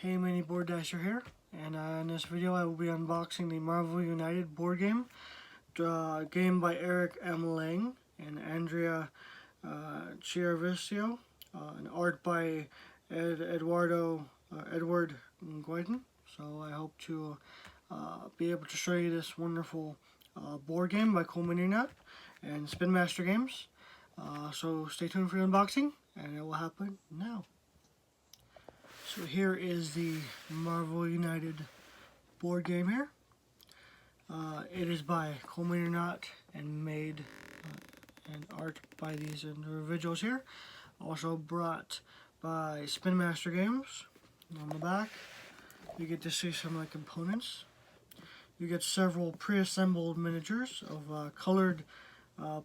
Hey, Mini Board Dasher here, and in this video I will be unboxing the Marvel United board game, game by Eric M. Lang and Andrea Chiavicio, and art by Edward Nguyen. So I hope to be able to show you this wonderful board game by Cool Mini Nut and Spin Master Games. So stay tuned for the unboxing, and it will happen now. So here is the Marvel United board game here. It is by Cool Mini Nut and made and art by these individuals here. Also brought by Spin Master Games. On the back, you get to see some of the components. You get several pre-assembled miniatures of colored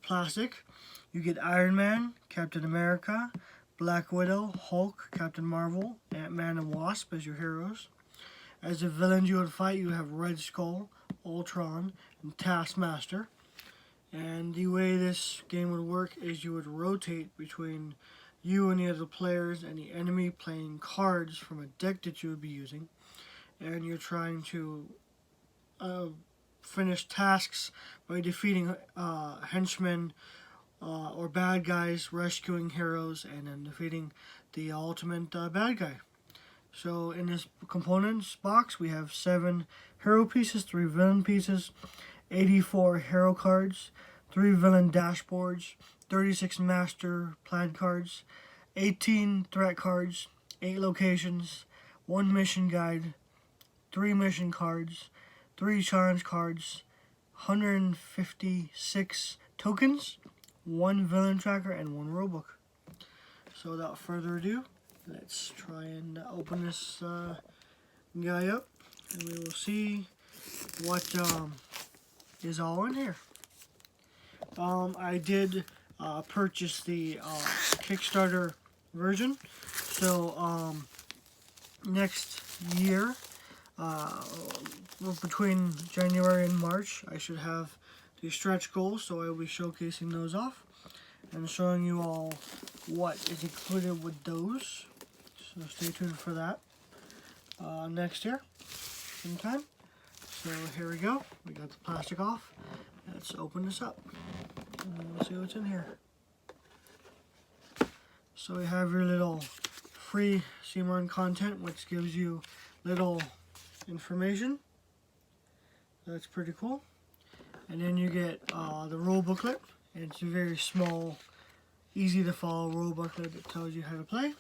plastic. You get Iron Man, Captain America, Black Widow, Hulk, Captain Marvel, Ant-Man, and Wasp as your heroes. As the villains you would fight, you have Red Skull, Ultron, and Taskmaster. And the way this game would work is you would rotate between you and the other players and the enemy playing cards from a deck that you would be using. And you're trying to finish tasks by defeating henchmen or bad guys, rescuing heroes, and then defeating the ultimate bad guy. So in this components box we have 7 hero pieces, 3 villain pieces, 84 hero cards, 3 villain dashboards, 36 master plan cards, 18 threat cards, 8 locations, 1 mission guide, 3 mission cards, 3 challenge cards, 156 tokens, 1 villain tracker, and 1 rulebook. So without further ado, let's try and open this guy up, and we will see what is all in here. I did purchase the Kickstarter version, so next year, between January and March, I should have the stretch goals, so I will be showcasing those off and showing you all what is included with those. So stay tuned for that next year sometime. So here we go. We got the plastic off. Let's open this up and we'll see what's in here. So we have your little free CMON content, which gives you little information. That's pretty cool. And then you get the rule booklet. And it's a very small, easy to follow rule booklet that tells you how to play.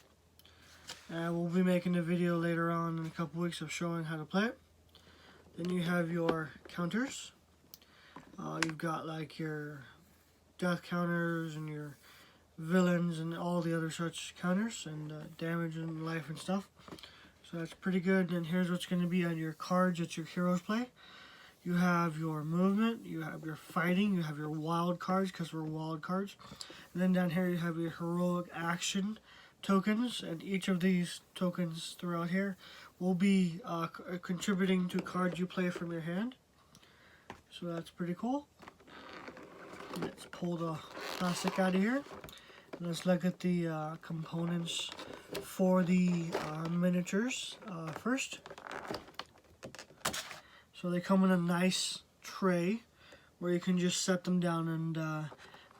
We'll be making a video later on in a couple weeks of showing how to play it. Then you have your counters. You've got like your death counters and your villains and all the other such counters and damage and life and stuff. So that's pretty good. And here's what's going to be on your cards that your heroes play. You have your movement, you have your fighting, you have your wild cards, because we're wild cards. And then down here you have your heroic action tokens, and each of these tokens throughout here will be contributing to cards you play from your hand. So that's pretty cool. Let's pull the plastic out of here. And let's look at the components for the miniatures first. So they come in a nice tray where you can just set them down and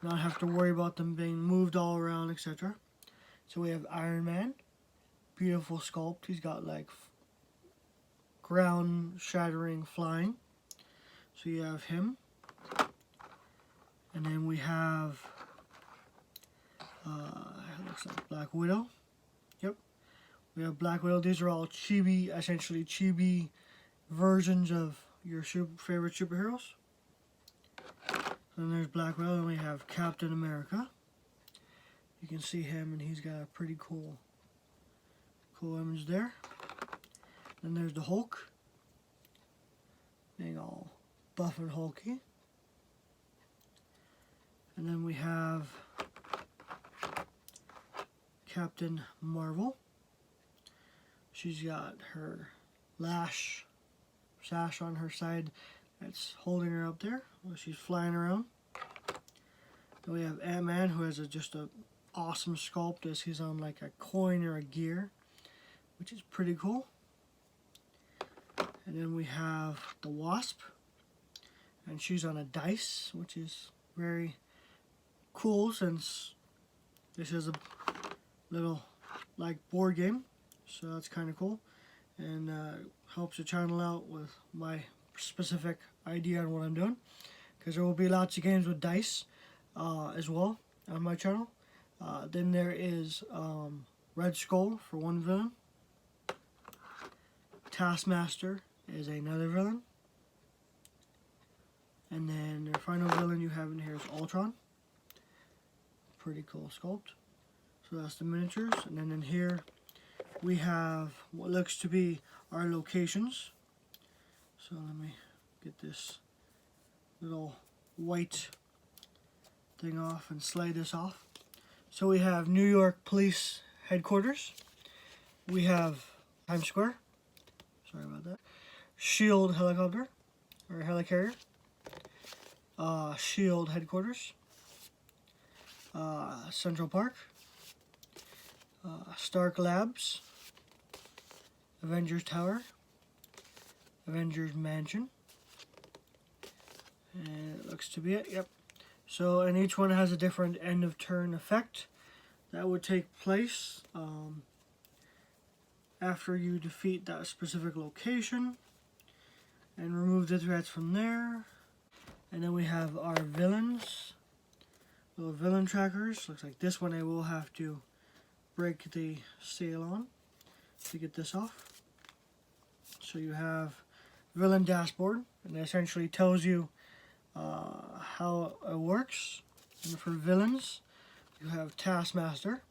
not have to worry about them being moved all around, etc. So we have Iron Man, beautiful sculpt. He's got like ground shattering flying. So you have him. And then we have looks like Black Widow. Yep. We have Black Widow. These are all chibi, essentially chibi versions of your favorite superheroes. Then there's Black Widow, and we have Captain America. You can see him, and he's got a pretty cool image there. Then there's the Hulk, being all buff and hulky. And then we have Captain Marvel. She's got her sash on her side that's holding her up there while she's flying around. Then we have Ant-Man, who has just an awesome sculpt as he's on like a coin or a gear, which is pretty cool. And then we have the Wasp, and she's on a dice, which is very cool since this is a little like board game, so that's kind of cool, and helps the channel out with my specific idea on what I'm doing, because there will be lots of games with dice as well on my channel. Then there is Red Skull for one villain. Taskmaster is another villain. And then the final villain you have in here is Ultron. Pretty cool sculpt. So that's the miniatures. And then in here we have what looks to be our locations. So let me get this little white thing off and slide this off. So we have New York Police Headquarters. We have Times Square. Sorry about that. Shield helicopter or helicarrier. Shield headquarters. Central Park. Stark Labs. Avengers Tower. Avengers Mansion. And it looks to be it. Yep. So, and each one has a different end of turn effect that would take place after you defeat that specific location and remove the threats from there. And then we have our villains, little villain trackers. Looks like this one I will have to break the seal on to get this off. So you have villain dashboard, and it essentially tells you how it works. And for villains, you have Taskmaster,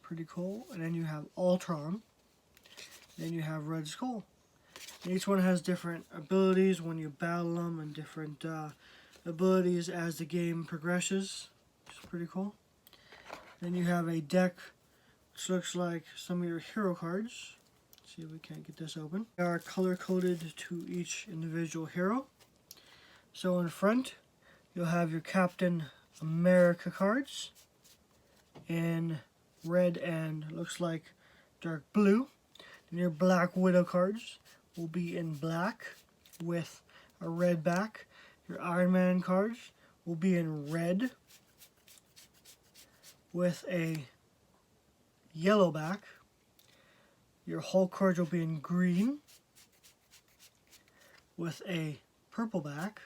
pretty cool, and then you have Ultron, then you have Red Skull. And each one has different abilities when you battle them, and different abilities as the game progresses, which is pretty cool. Then you have a deck which looks like some of your hero cards. Let's see if we can't get this open. They are color-coded to each individual hero. So in front, you'll have your Captain America cards in red and looks like dark blue. And your Black Widow cards will be in black with a red back. Your Iron Man cards will be in red with a yellow back. Your Hulk cards will be in green with a purple back.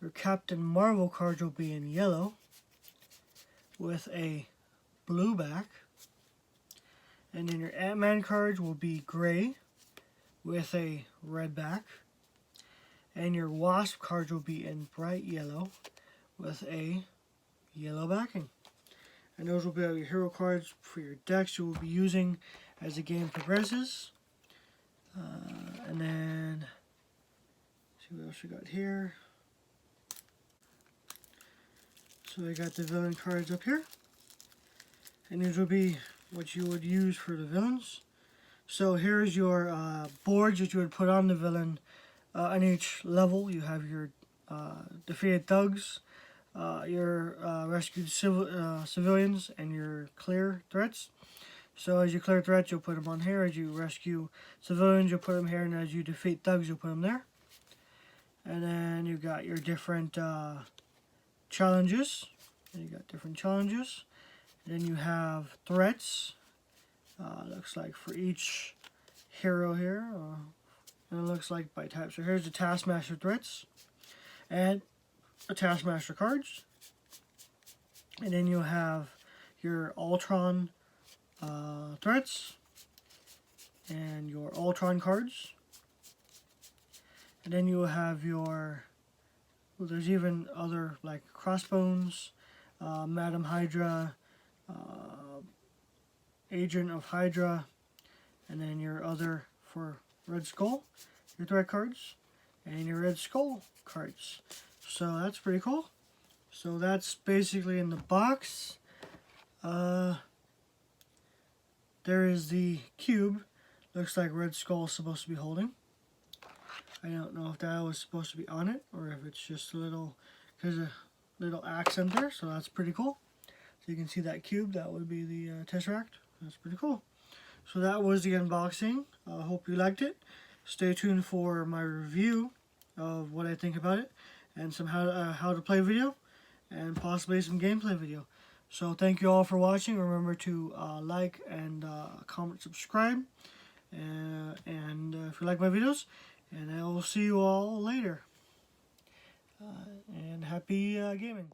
Your Captain Marvel cards will be in yellow with a blue back. And then your Ant-Man cards will be gray with a red back. And your Wasp cards will be in bright yellow with a yellow backing. And those will be all your hero cards for your decks you will be using as the game progresses. And then, see what else we got here. So I got the villain cards up here. And these will be what you would use for the villains. So here's your boards that you would put on the villain. On each level you have your defeated thugs, your rescued civilians, and your clear threats. So as you clear threats, you'll put them on here. As you rescue civilians, you'll put them here. And as you defeat thugs, you'll put them there. And then you got your different challenges. And you got different challenges. And then you have threats. Looks like for each hero here. And it looks like by type. So here's the Taskmaster threats. And the Taskmaster cards. And then you have your Ultron threats. And your Ultron cards. And then you will have your, well, there's even other like Crossbones, Madam Hydra, Agent of Hydra, and then your other for Red Skull, your threat cards, and your Red Skull cards. So that's pretty cool. So that's basically in the box. There is the cube. Looks like Red Skull is supposed to be holding. I don't know if that was supposed to be on it or if it's just a little, there's a little accent there, so that's pretty cool. So you can see that cube, that would be the Tesseract. That's pretty cool. So that was the unboxing. I hope you liked it. stay tuned for my review of what I think about it, and some how to play video, and possibly some gameplay video. So thank you all for watching. Remember to like and comment, subscribe, and if you like my videos, and I will see you all later. And happy gaming.